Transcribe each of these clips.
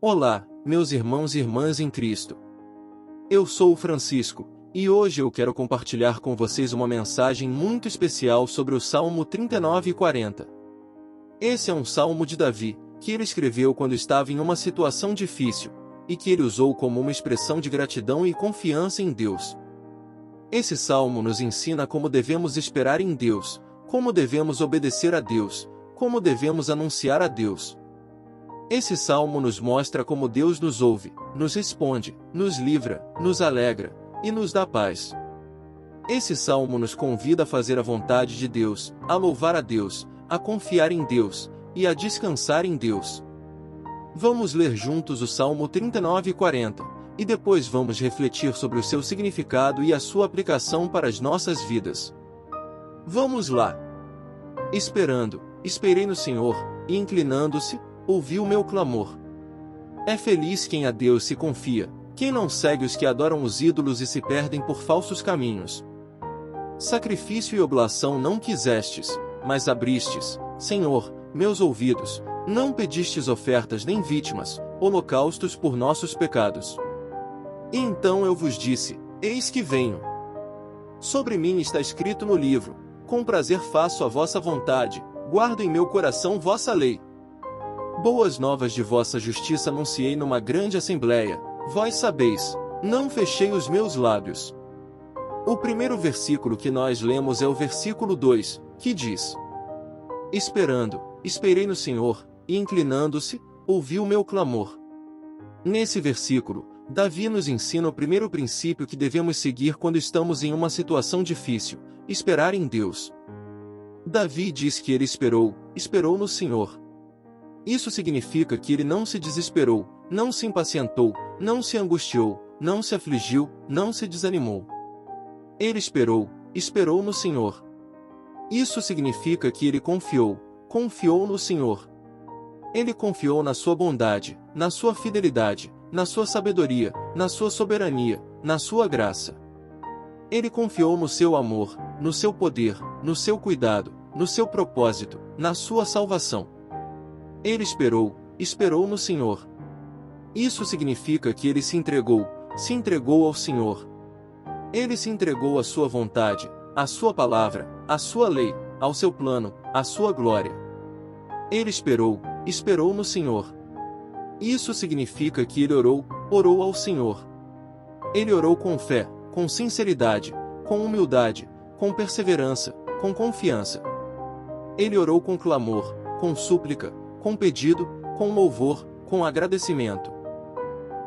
Olá, meus irmãos e irmãs em Cristo. Eu sou o Francisco, e hoje eu quero compartilhar com vocês uma mensagem muito especial sobre o Salmo 39 e 40. Esse é um salmo de Davi, que ele escreveu quando estava em uma situação difícil, e que ele usou como uma expressão de gratidão e confiança em Deus. Esse salmo nos ensina como devemos esperar em Deus, como devemos obedecer a Deus, como devemos anunciar a Deus. Esse salmo nos mostra como Deus nos ouve, nos responde, nos livra, nos alegra e nos dá paz. Esse salmo nos convida a fazer a vontade de Deus, a louvar a Deus, a confiar em Deus e a descansar em Deus. Vamos ler juntos o Salmo 39 e 40, e depois vamos refletir sobre o seu significado e a sua aplicação para as nossas vidas. Vamos lá! Esperei no Senhor, e inclinando-se, ouviu meu clamor. É feliz quem a Deus se confia, quem não segue os que adoram os ídolos e se perdem por falsos caminhos. Sacrifício e oblação não quisestes, mas abristes, Senhor, meus ouvidos, não pedistes ofertas nem vítimas, holocaustos por nossos pecados. E então eu vos disse, eis que venho. Sobre mim está escrito no livro, com prazer faço a vossa vontade, guardo em meu coração vossa lei. Boas novas de vossa justiça anunciei numa grande assembleia, vós sabeis, não fechei os meus lábios. O primeiro versículo que nós lemos é o versículo 2, que diz: Esperei no Senhor, e inclinando-se, ouviu meu clamor. Nesse versículo, Davi nos ensina o primeiro princípio que devemos seguir quando estamos em uma situação difícil: esperar em Deus. Davi diz que ele esperou no Senhor. Isso significa que ele não se desesperou, não se impacientou, não se angustiou, não se afligiu, não se desanimou. Ele esperou no Senhor. Isso significa que ele confiou no Senhor. Ele confiou na sua bondade, na sua fidelidade, na sua sabedoria, na sua soberania, na sua graça. Ele confiou no seu amor, no seu poder, no seu cuidado, no seu propósito, na sua salvação. Ele esperou no Senhor. Isso significa que ele se entregou ao Senhor. Ele se entregou à sua vontade, à sua palavra, à sua lei, ao seu plano, à sua glória. Ele esperou no Senhor. Isso significa que ele orou ao Senhor. Ele orou com fé, com sinceridade, com humildade, com perseverança, com confiança. Ele orou com clamor, com súplica, com pedido, com louvor, com agradecimento.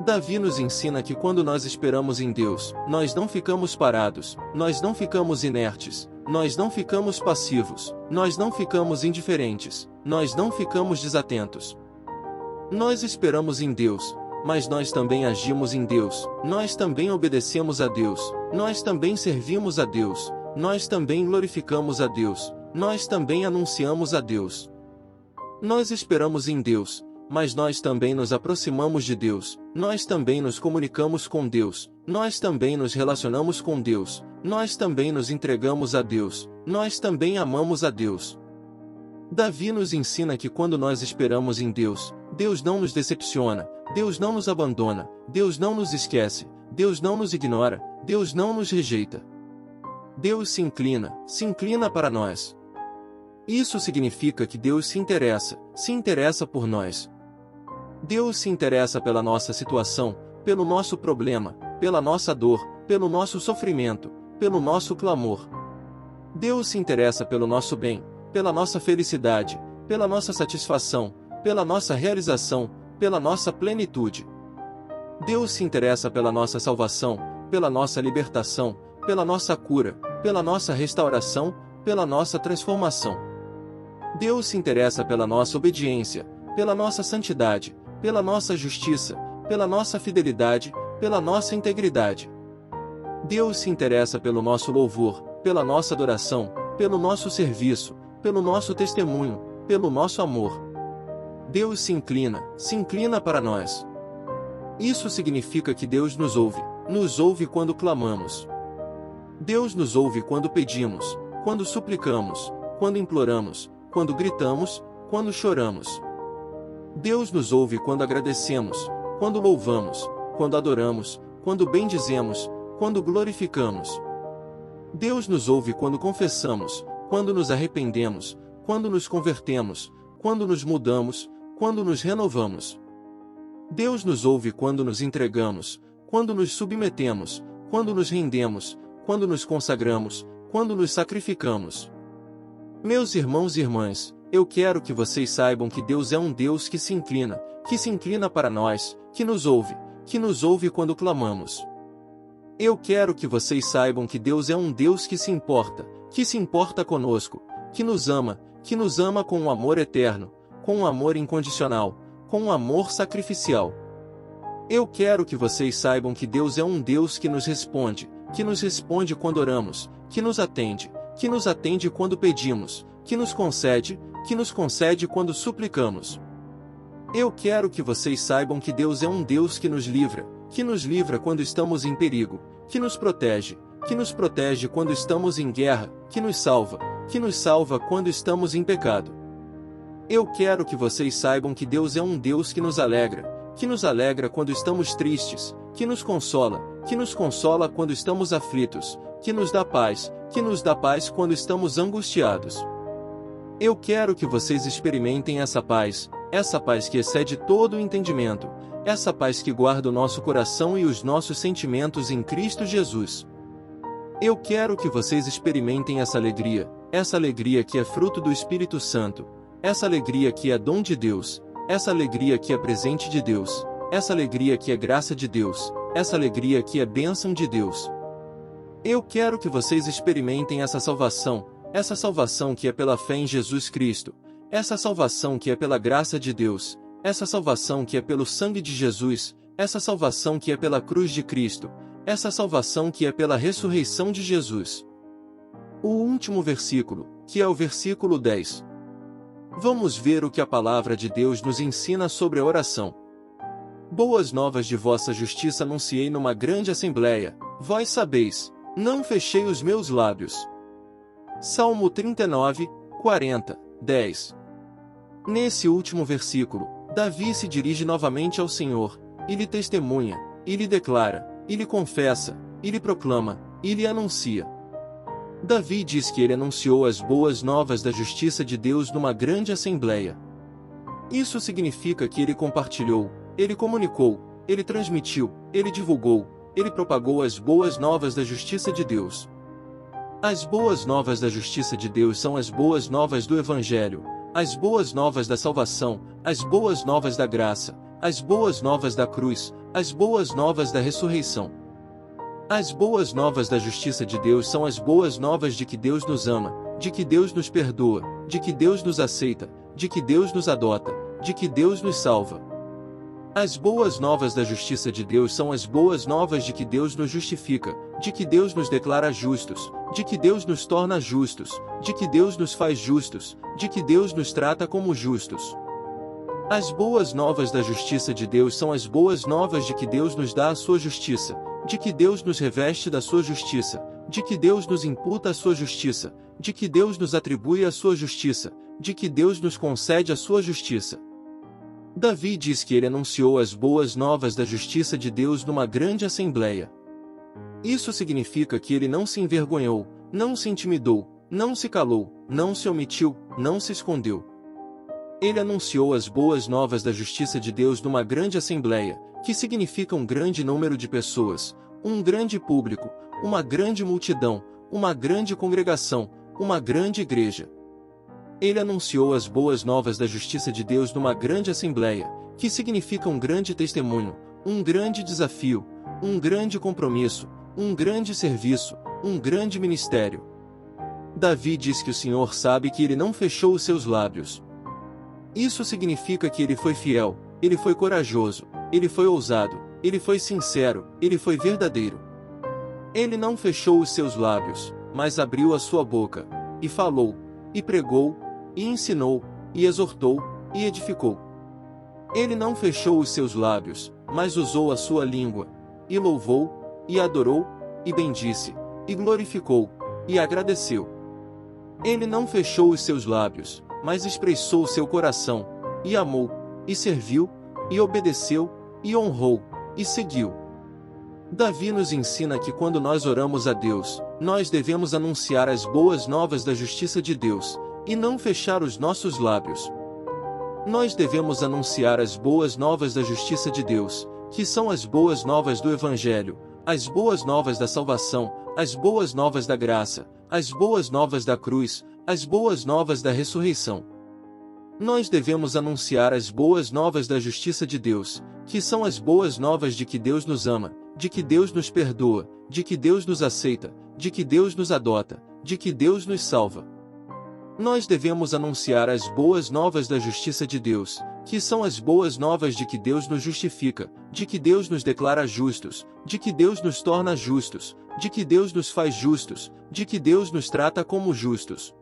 Davi nos ensina que quando nós esperamos em Deus, nós não ficamos parados, nós não ficamos inertes, nós não ficamos passivos, nós não ficamos indiferentes, nós não ficamos desatentos. Nós esperamos em Deus, mas nós também agimos em Deus, nós também obedecemos a Deus, nós também servimos a Deus, nós também glorificamos a Deus, nós também anunciamos a Deus. Nós esperamos em Deus, mas nós também nos aproximamos de Deus, nós também nos comunicamos com Deus, nós também nos relacionamos com Deus, nós também nos entregamos a Deus, nós também amamos a Deus. Davi nos ensina que quando nós esperamos em Deus, Deus não nos decepciona, Deus não nos abandona, Deus não nos esquece, Deus não nos ignora, Deus não nos rejeita. Deus se inclina para nós. Isso significa que Deus se interessa por nós. Deus se interessa pela nossa situação, pelo nosso problema, pela nossa dor, pelo nosso sofrimento, pelo nosso clamor. Deus se interessa pelo nosso bem, pela nossa felicidade, pela nossa satisfação, pela nossa realização, pela nossa plenitude. Deus se interessa pela nossa salvação, pela nossa libertação, pela nossa cura, pela nossa restauração, pela nossa transformação. Deus se interessa pela nossa obediência, pela nossa santidade, pela nossa justiça, pela nossa fidelidade, pela nossa integridade. Deus se interessa pelo nosso louvor, pela nossa adoração, pelo nosso serviço, pelo nosso testemunho, pelo nosso amor. Deus se inclina para nós. Isso significa que Deus nos ouve quando clamamos. Deus nos ouve quando pedimos, quando suplicamos, quando imploramos, quando gritamos, quando choramos. Deus nos ouve quando agradecemos, quando louvamos, quando adoramos, quando bendizemos, quando glorificamos. Deus nos ouve quando confessamos, quando nos arrependemos, quando nos convertemos, quando nos mudamos, quando nos renovamos. Deus nos ouve quando nos entregamos, quando nos submetemos, quando nos rendemos, quando nos consagramos, quando nos sacrificamos. Meus irmãos e irmãs, eu quero que vocês saibam que Deus é um Deus que se inclina para nós, que nos ouve quando clamamos. Eu quero que vocês saibam que Deus é um Deus que se importa conosco, que nos ama com um amor eterno, com um amor incondicional, com um amor sacrificial. Eu quero que vocês saibam que Deus é um Deus que nos responde quando oramos, que nos atende quando pedimos, que nos concede quando suplicamos. Eu quero que vocês saibam que Deus é um Deus que nos livra quando estamos em perigo, que nos protege quando estamos em guerra, que nos salva quando estamos em pecado. Eu quero que vocês saibam que Deus é um Deus que nos alegra quando estamos tristes, que nos consola quando estamos aflitos, que nos dá paz quando estamos angustiados. Eu quero que vocês experimentem essa paz que excede todo o entendimento, essa paz que guarda o nosso coração e os nossos sentimentos em Cristo Jesus. Eu quero que vocês experimentem essa alegria que é fruto do Espírito Santo, essa alegria que é dom de Deus, essa alegria que é presente de Deus, essa alegria que é graça de Deus, essa alegria que é bênção de Deus. Eu quero que vocês experimentem essa salvação que é pela fé em Jesus Cristo, essa salvação que é pela graça de Deus, essa salvação que é pelo sangue de Jesus, essa salvação que é pela cruz de Cristo, essa salvação que é pela ressurreição de Jesus. O último versículo, que é o versículo 10. Vamos ver o que a palavra de Deus nos ensina sobre a oração. Boas novas de vossa justiça anunciei numa grande assembleia, vós sabeis, não fechei os meus lábios. Salmo 39, 40, 10. Nesse último versículo, Davi se dirige novamente ao Senhor, e lhe testemunha, e lhe declara, e lhe confessa, e lhe proclama, e lhe anuncia. Davi diz que ele anunciou as boas novas da justiça de Deus numa grande assembleia. Isso significa que ele compartilhou, ele comunicou, ele transmitiu, ele divulgou, ele propagou as boas novas da justiça de Deus. As boas novas da justiça de Deus são as boas novas do Evangelho, as boas novas da salvação, as boas novas da graça, as boas novas da cruz, as boas novas da ressurreição. As boas novas da justiça de Deus são as boas novas de que Deus nos ama, de que Deus nos perdoa, de que Deus nos aceita, de que Deus nos adota, de que Deus nos salva. As boas novas da justiça de Deus são as boas novas de que Deus nos justifica, de que Deus nos declara justos, de que Deus nos torna justos, de que Deus nos faz justos, de que Deus nos trata como justos. As boas novas da justiça de Deus são as boas novas de que Deus nos dá a sua justiça, de que Deus nos reveste da sua justiça, de que Deus nos imputa a sua justiça, de que Deus nos atribui a sua justiça, de que Deus nos concede a sua justiça. Davi diz que ele anunciou as boas novas da justiça de Deus numa grande assembleia. Isso significa que ele não se envergonhou, não se intimidou, não se calou, não se omitiu, não se escondeu. Ele anunciou as boas novas da justiça de Deus numa grande assembleia, que significa um grande número de pessoas, um grande público, uma grande multidão, uma grande congregação, uma grande igreja. Ele anunciou as boas novas da justiça de Deus numa grande assembleia, que significa um grande testemunho, um grande desafio, um grande compromisso, um grande serviço, um grande ministério. Davi diz que o Senhor sabe que ele não fechou os seus lábios. Isso significa que ele foi fiel, ele foi corajoso, ele foi ousado, ele foi sincero, ele foi verdadeiro. Ele não fechou os seus lábios, mas abriu a sua boca, e falou, e pregou, e ensinou, e exortou, e edificou. Ele não fechou os seus lábios, mas usou a sua língua, e louvou, e adorou, e bendisse, e glorificou, e agradeceu. Ele não fechou os seus lábios, mas expressou o seu coração, e amou, e serviu, e obedeceu, e honrou, e seguiu. Davi nos ensina que quando nós oramos a Deus, nós devemos anunciar as boas novas da justiça de Deus, e não fechar os nossos lábios. Nós devemos anunciar as boas novas da justiça de Deus, que são as boas novas do Evangelho, as boas novas da salvação, as boas novas da graça, as boas novas da cruz, as boas novas da ressurreição. Nós devemos anunciar as boas novas da justiça de Deus, que são as boas novas de que Deus nos ama, de que Deus nos perdoa, de que Deus nos aceita, de que Deus nos adota, de que Deus nos salva. Nós devemos anunciar as boas novas da justiça de Deus, que são as boas novas de que Deus nos justifica, de que Deus nos declara justos, de que Deus nos torna justos, de que Deus nos faz justos, de que Deus nos trata como justos.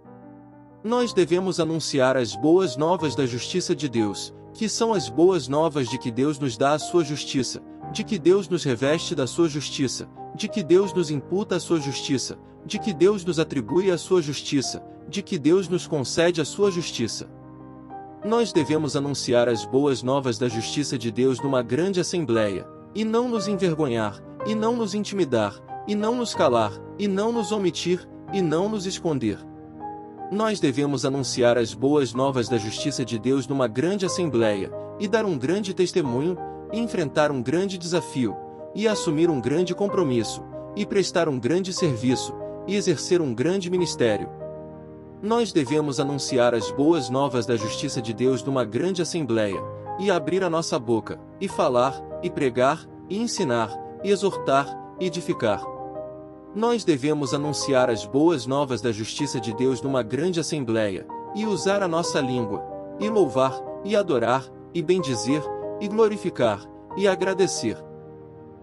Nós devemos anunciar as boas novas da justiça de Deus, que são as boas novas de que Deus nos dá a sua justiça, de que Deus nos reveste da sua justiça, de que Deus nos imputa a sua justiça, de que Deus nos atribui a sua justiça, de que Deus nos concede a sua justiça. Nós devemos anunciar as boas novas da justiça de Deus numa grande assembleia, e não nos envergonhar, e não nos intimidar, e não nos calar, e não nos omitir, e não nos esconder. Nós devemos anunciar as boas novas da justiça de Deus numa grande assembleia, e dar um grande testemunho, e enfrentar um grande desafio, e assumir um grande compromisso, e prestar um grande serviço, e exercer um grande ministério. Nós devemos anunciar as boas novas da justiça de Deus numa grande assembleia, e abrir a nossa boca, e falar, e pregar, e ensinar, e exortar, e edificar. Nós devemos anunciar as boas novas da justiça de Deus numa grande assembleia, e usar a nossa língua, e louvar, e adorar, e bendizer, e glorificar, e agradecer.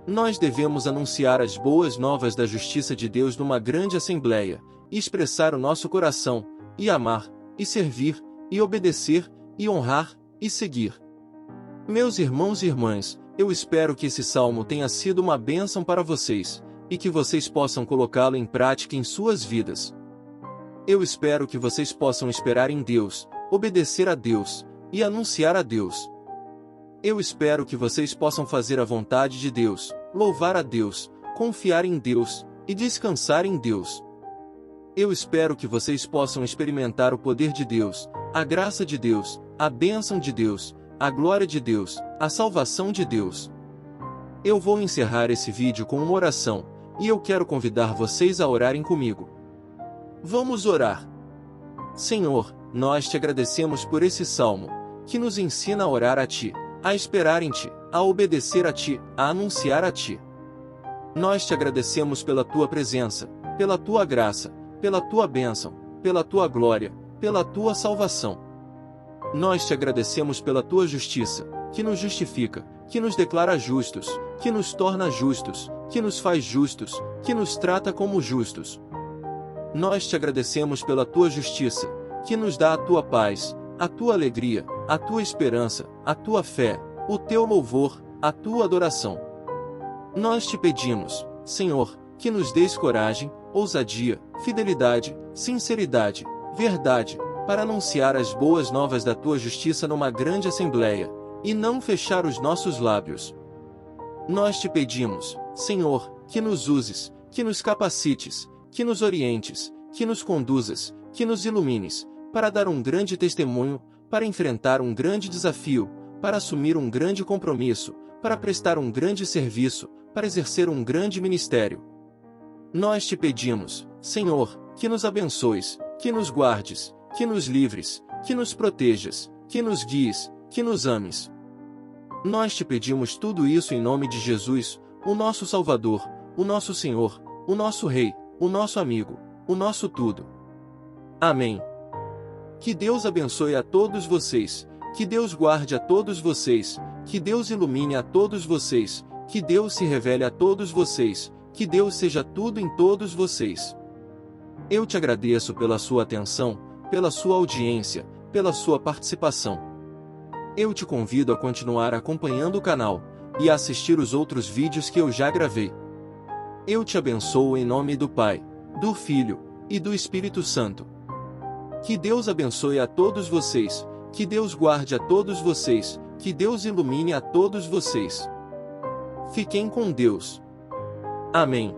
Nós devemos anunciar as boas novas da justiça de Deus numa grande assembleia, e expressar o nosso coração, e amar, e servir, e obedecer, e honrar, e seguir. Meus irmãos e irmãs, eu espero que esse salmo tenha sido uma bênção para vocês, e que vocês possam colocá-lo em prática em suas vidas. Eu espero que vocês possam esperar em Deus, obedecer a Deus, e anunciar a Deus. Eu espero que vocês possam fazer a vontade de Deus, louvar a Deus, confiar em Deus, e descansar em Deus. Eu espero que vocês possam experimentar o poder de Deus, a graça de Deus, a bênção de Deus, a glória de Deus, a salvação de Deus. Eu vou encerrar esse vídeo com uma oração, e eu quero convidar vocês a orarem comigo. Vamos orar. Senhor, nós te agradecemos por esse salmo, que nos ensina a orar a Ti, a esperar em Ti, a obedecer a Ti, a anunciar a Ti. Nós te agradecemos pela Tua presença, pela Tua graça, pela Tua bênção, pela Tua glória, pela Tua salvação. Nós te agradecemos pela Tua justiça, que nos justifica, que nos declara justos, que nos torna justos, que nos faz justos, que nos trata como justos. Nós te agradecemos pela Tua justiça, que nos dá a Tua paz, a Tua alegria, a Tua esperança, a Tua fé, o Teu louvor, a Tua adoração. Nós te pedimos, Senhor, que nos dês coragem, ousadia, fidelidade, sinceridade, verdade, para anunciar as boas novas da Tua justiça numa grande assembleia, e não fechar os nossos lábios. Nós te pedimos, Senhor, que nos uses, que nos capacites, que nos orientes, que nos conduzas, que nos ilumines, para dar um grande testemunho, para enfrentar um grande desafio, para assumir um grande compromisso, para prestar um grande serviço, para exercer um grande ministério. Nós te pedimos, Senhor, que nos abençoes, que nos guardes, que nos livres, que nos protejas, que nos guies, que nos ames. Nós te pedimos tudo isso em nome de Jesus, o nosso Salvador, o nosso Senhor, o nosso Rei, o nosso amigo, o nosso tudo. Amém. Que Deus abençoe a todos vocês, que Deus guarde a todos vocês, que Deus ilumine a todos vocês, que Deus se revele a todos vocês, que Deus seja tudo em todos vocês. Eu te agradeço pela sua atenção, pela sua audiência, pela sua participação. Eu te convido a continuar acompanhando o canal, e a assistir os outros vídeos que eu já gravei. Eu te abençoo em nome do Pai, do Filho, e do Espírito Santo. Que Deus abençoe a todos vocês, que Deus guarde a todos vocês, Que Deus ilumine a todos vocês. Fiquem com Deus. Amém.